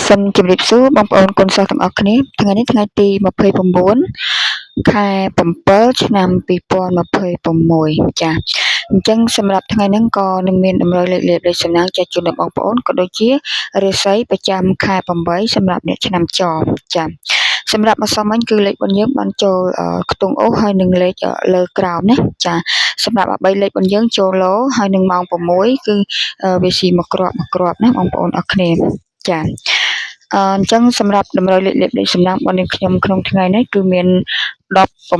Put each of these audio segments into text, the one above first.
សូមជម្រាបសួរបងប្អូនកូនសិស្សទាំងអស់គ្នាថ្ងៃនេះថ្ងៃទី29ខែ7ឆ្នាំ2026ចាអញ្ចឹងសម្រាប់ថ្ងៃហ្នឹងក៏នឹងមានតម្រូវលេខលេខសំណាងចែកជូនដល់បងប្អូនក៏ដូចជារាសីប្រចាំខែ8សម្រាប់អ្នកឆ្នាំចចាសម្រាប់ម្សិលមិញគឺលេខរបស់យើងបានចូលខ្ទង់អូសហើយនឹងលេខលើក្រោមណាចាសម្រាប់3លេខរបស់យើងចូលឡូហើយនឹងម៉ោង6គឺវាស៊ីមកគ្រាប់ណាបងប្អូនអរគ្នាចាអញ្ចឹងសម្រាប់តម្រូវលេខលេខសំណាងរបស់នាងខ្ញុំក្នុងថ្ងៃនេះគឺមាន16 26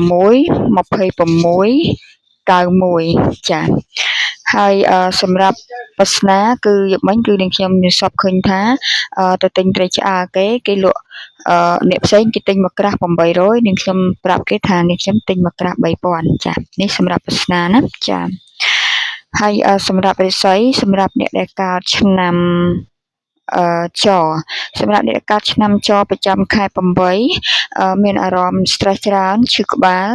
91ចាហើយសម្រាប់បាសនាគឺយប់មិញគឺនាងខ្ញុំមានសពឃើញថាទៅទិញត្រីឆ្អើគេលក់អ្នកផ្សេងគេទិញមួយក្រាស់800នាងខ្ញុំប្រាប់គេថានាងខ្ញុំទិញមួយក្រាស់3000ចានេះសម្រាប់បាសនាណាចាហើយសម្រាប់រិស័យសម្រាប់អ្នកដែលកើតឆ្នាំចសម្រាប់អ្នកកើតឆ្នាំចប្រចាំខែ8មានអារម្មណ៍ stress ច្រើនឈឺក្បាល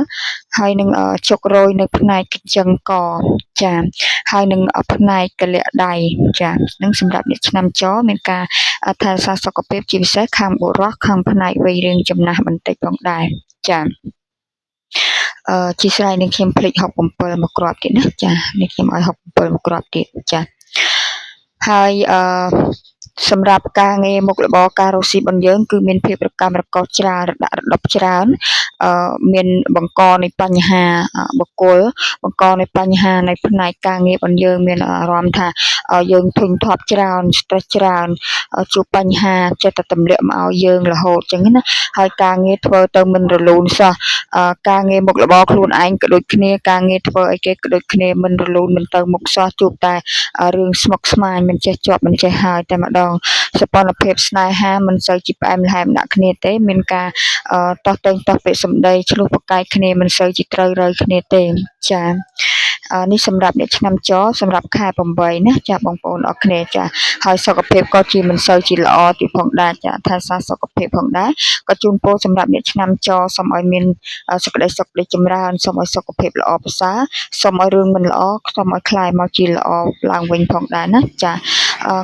ហើយនឹងជក់រយនៅផ្នែកកញ្ចឹងកចាហើយនឹងផ្នែកកលៈដៃចានឹងសម្រាប់អ្នកឆ្នាំចមានការថែរក្សាសុខភាពជាពិសេសខាងបុរសខាងផ្នែកវ័យរៀងចំណាស់បន្តិចផងដែរចាជាស្រ័យនឹងខ្ញុំភ្លេច67មកគ្រាប់ទៀតណាចានេះខ្ញុំឲ្យ67មកគ្រាប់ទៀតចាហើយសម្រាប់ការងារមុខរបរការរកស៊ីរបស់យើងគឺមានភាពរកម្មរកុសច្រើនរដប់ច្រើនមានបង្កនៃបញ្ហាបុគ្គលបង្កនៃបញ្ហាในផ្នែកការងាររបស់យើងមានអារម្មណ៍ថាយើងធុញថប់ច្រើន stress ច្រើនជួបបញ្ហាចិត្តតែទម្លាក់មកឲ្យយើងរហូតអញ្ចឹងណាហើយការងារធ្វើទៅមិនរលូនសោះការងារមុខរបរខ្លួនឯងក៏ដូចគ្នាការងារធ្វើអីគេក៏ដូចគ្នាមិនរលូនមិនទៅមុខសោះជួបតែរឿងស្មុគស្មាញមិនចេះជាប់មិនចេះហើយតែម្ដងសពនភាពស្នេហាមិនសូវជាផ្អែមល្ហែមដាក់គ្នាទេមានការតោះតែងតោះពាក្យសម្ដីឆ្លោះប្រកែកគ្នាមិនសូវជាត្រូវរើគ្នាទេចានេះសម្រាប់អ្នកឆ្នាំចសម្រាប់ខែ8ណាចាបងប្អូនអរគ្នាចាហើយសុខភាពក៏ជាមិនសូវជាល្អទៀតផងដែរចាថែរក្សាសុខភាពផងដែរក៏ជូនពរសម្រាប់អ្នកឆ្នាំចសូមឲ្យមានសេចក្តីសុខដូចចម្រើនសូមឲ្យសុខភាពល្អប្រសើរសូមឲ្យរឿងមិនល្អសូមឲ្យคลายមកជាល្អឡើងវិញផងដែរណាចា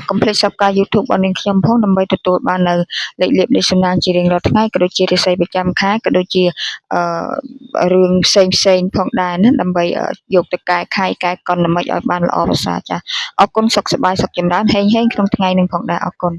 កុំភ្លេច Subscribe YouTube របស់នាងខ្ញុំផងដើម្បីទទួលបាននៅលេខលេខសំណាងជារៀងរាល់ថ្ងៃក៏ដូចជារាសីប្រចាំខែក៏ដូចជារឿងផ្សេងផងដែរណាដើម្បីយកទៅកែខៃកែកុនដើម្បីឲ្យបានល្អប្រសើរចាអរគុណសុខសប្បាយសុខចម្រើនហេងក្នុងថ្ងៃនឹងផងដែរអរគុណ